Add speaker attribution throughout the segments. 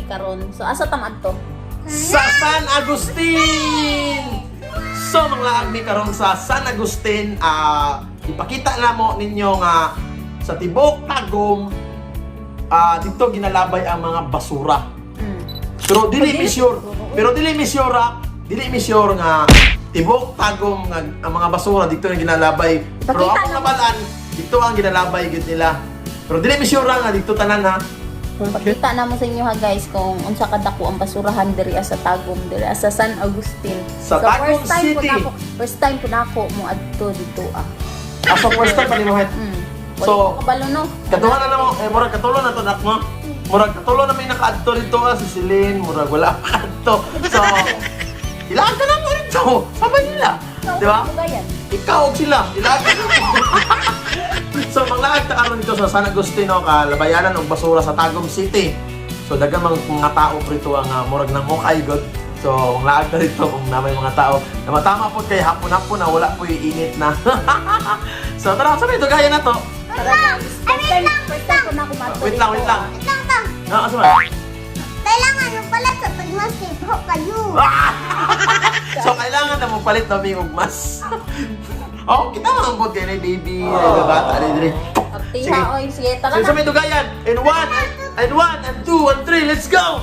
Speaker 1: karon. So asa tamad to?
Speaker 2: Sa San Agustin! So, mga mi karon sa San Agustin, ipakita na mo ninyo nga sa Tibok Tagum, dito ginalabay ang mga basura. Pero dili mi sure nga Tibok Tagum nga ang mga basura dito na ginalabay. Pero
Speaker 1: Pakita
Speaker 2: ako nabalaan, dito ang ginalabay gid nila. Pero dili mi sure nga dito tanan ha.
Speaker 1: Pakita na mo sa inyo ha guys kung unsa kadako ang basurahan diri sa Tagum, diri sa San Agustin.
Speaker 2: Sa Tagum City.
Speaker 1: First time po nako mo adto dito
Speaker 2: So first time pa ni mo het. So,
Speaker 1: kabalo no.
Speaker 2: katuhan na mo, murag katulo na to nak mo. Murag katulo na may nakaadto dito si Celine, murag wala pa adto. So, ilaan ka na mo dito. Sabay nila. Di ba? Ikaw og sila. Ilaan ka na mo. So, manglaag ta karon dito sa San Agustino, kalabayanan og basura sa Tagum City. So, daghang mga tao rito ang murag nang mukay god. So, manglaag ta dito kung na may mga tao. Na matama po kay hapon-hapon na wala po init na. So, tara, sabi ito gaya na to.
Speaker 1: First time ko na kumato.
Speaker 2: Wait lang. Asa ba?
Speaker 3: Kailangan mo pala sa pagmaskip ho kayo.
Speaker 2: So, kailangan na mo palit na may ugmas. Oh, kita mangambot kayo na baby, bata rin.
Speaker 1: Tiha oy, sige tara
Speaker 2: So,
Speaker 1: na.
Speaker 2: sa may dugayan. And 1, and 2, and 3, let's go!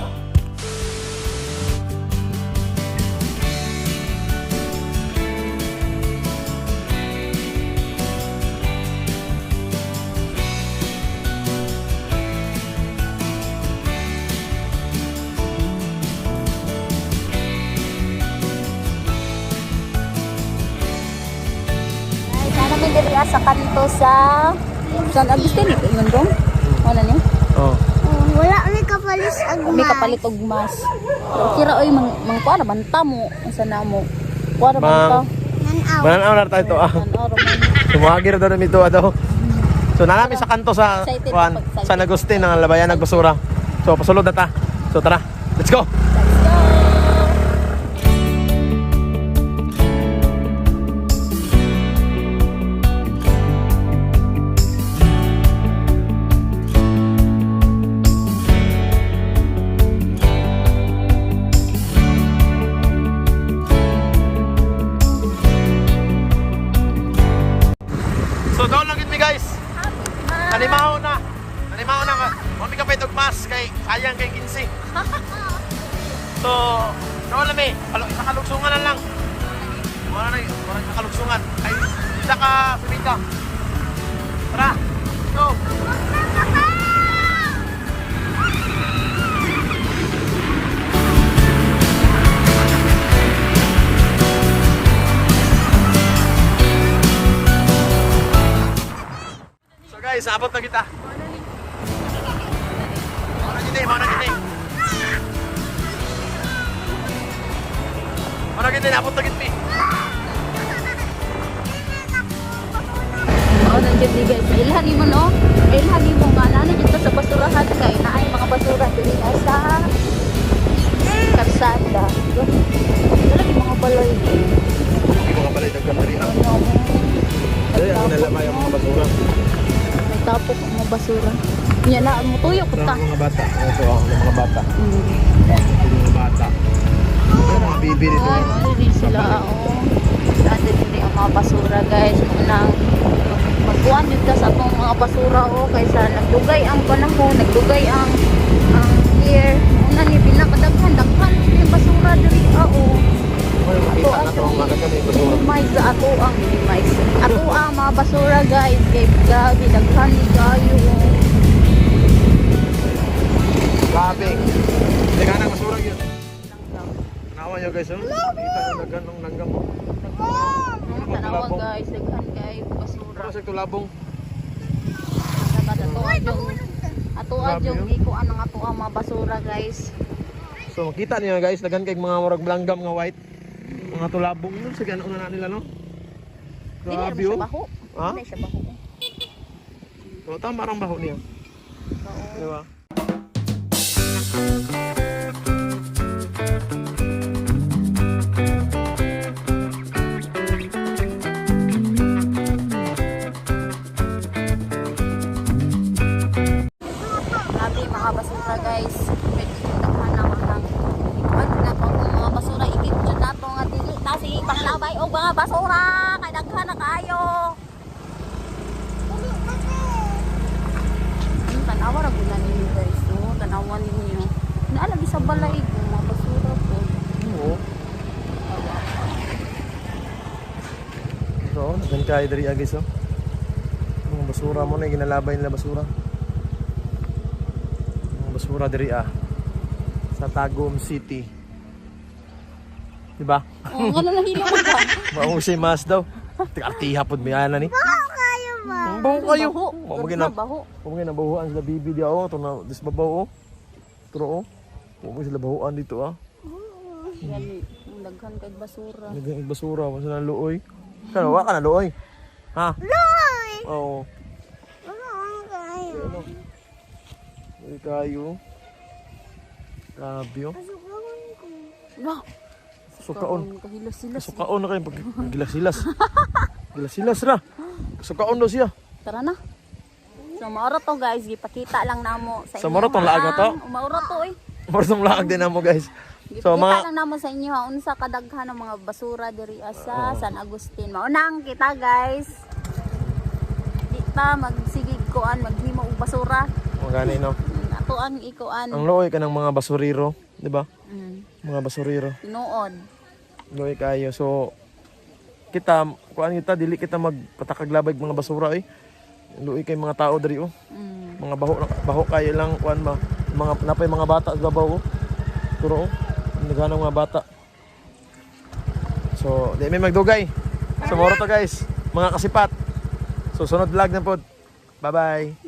Speaker 1: Ay, sana may diri sa kanto sa San Agustin ito yun dong. Ano niyo?
Speaker 2: Oh.
Speaker 3: Wala may kapalis agma.
Speaker 1: May kapalit og mas. Kira oy mangkuan na banta mo. Asa na mo? Kuan na banta.
Speaker 3: Nanaw.
Speaker 2: Mananaw na tayo ito. Sumagir daw na ito daw. So, nanami sa kanto sa
Speaker 1: Excited,
Speaker 2: Juan,
Speaker 1: excited.
Speaker 2: San Agustin, ang labayan ng basura. So, pasulod na ta. So, tara. Let's go! So, doon lang mi guys. Animao na. Mami ka pa itong mas kay sayang kay 15. So, doon lang mi. Isa kalugsungan na lang. Wala na kalugsungan. Ay, isa ka sumita. Tara. Go. So guys, abot na kita. Mana gini. Abot na kita.
Speaker 1: Oh, nandiyan di guys. Ilhan mo no. Ilhan mo nga na dito sa basurahan kay naay mga basura diri sa kalsada. Wala mga baloy.
Speaker 2: Hindi ko kapalay nagkamari na. Ay, ako nalamay ang mga basura.
Speaker 1: May tapok ang mga basura. Nya na mo tuyo ko ta.
Speaker 2: Mga bata. Ito ako ng mga bata. Mga bata. Ay, mga bibi dito.
Speaker 1: Ay, mali sila. Oh. Dati din ang mga basura guys. Unang magkuhan dito sa atong mga basura o kaysa nagdugay ang panahon, nagdugay ang year. Una ni pinakadaghan yung basura diri o.
Speaker 2: Ay, makita na ito ang mga kami basura.
Speaker 1: Minimize sa ato ang minimize. Ato ang mga basura guys. Kay grabe, daghan ni kayo.
Speaker 2: Grabe. Hindi ka na basura yun. Nawa nyo guys, kita na dagan ng langgam mo.
Speaker 1: Tanawa guys, daghan kay basura.
Speaker 2: Pero sa tulabong.
Speaker 1: Ato yung ikuan ang ato ang mga basura guys.
Speaker 2: So makita niyo guys, dagan kay mga murag langgam nga white. Mga tulabong nun, sige ano na nila no?
Speaker 1: Dili
Speaker 2: Grabe
Speaker 1: siya
Speaker 2: oh.
Speaker 1: baho.
Speaker 2: Ha?
Speaker 1: Dili siya baho.
Speaker 2: So tama ang baho niya. Di ba?
Speaker 1: Grabe mga basura guys. Pwede mga basura kay daghan na kayo. Tanawa ra gud ninyo guys, no? Tanawan ninyo. Naalagi sa balay mga basura po.
Speaker 2: Oo. So, nagan kayo dari guys, oh. Mga basura mo na, ginalabay nila basura. Mga basura dari sa Tagum City. Diba?
Speaker 1: Oh, ano nahilo ko ba?
Speaker 2: Mausay mas daw. Tikartiha pod may ana ni.
Speaker 3: Baho kayo ba?
Speaker 2: Ang baho kayo.
Speaker 1: Baho.
Speaker 2: O mo gina.
Speaker 1: Baho.
Speaker 2: O mo gina bahuan sila bibi dia oh, to na disbabaw oh. Turo oh. O mo sila bahuan dito
Speaker 1: Yan, ang daghan kay basura.
Speaker 2: Nagang basura mo sa luoy. Kana wa ka na luoy. Ha?
Speaker 3: Loy!
Speaker 2: Oo.
Speaker 3: Baho kayo.
Speaker 2: Ano? Ay kayo. Grabe oh.
Speaker 3: Pasukawan ko.
Speaker 1: Ba,
Speaker 2: Sukaon.
Speaker 1: kahilas-hilas.
Speaker 2: Sukaon na kayo pag gilasilas. Gilasilas ra. Sukaon daw siya.
Speaker 1: Tara na. So mauro to guys, gipakita lang namo sa inyo.
Speaker 2: Sa mauro tong laag na to?
Speaker 1: Mauro to eh.
Speaker 2: Marsong laag din namo guys. So
Speaker 1: Gipakita
Speaker 2: mga
Speaker 1: lang namo sa inyo ha, unsa kadaghan ng mga basura diri sa San Agustin. Maunang kita guys. Di ta magsigig kuan maghimo og basura.
Speaker 2: magani no.
Speaker 1: Ato ang ikuan.
Speaker 2: Ang luoy ka ng mga basuriro, di ba? Mga basuriro.
Speaker 1: Tinuod.
Speaker 2: Luoy kayo. So kita, kuan kita dili kita magpatakaglabay mga basura eh. Luoy kay mga tao diri oh. Mga baho kayo lang kuan ba. Mga napay mga bata sa babaw oh. Turo oh. Naghanang mga bata. So, di may magdugay. So, moro to guys. Mga kasipat. So, sunod vlog na po. Bye-bye.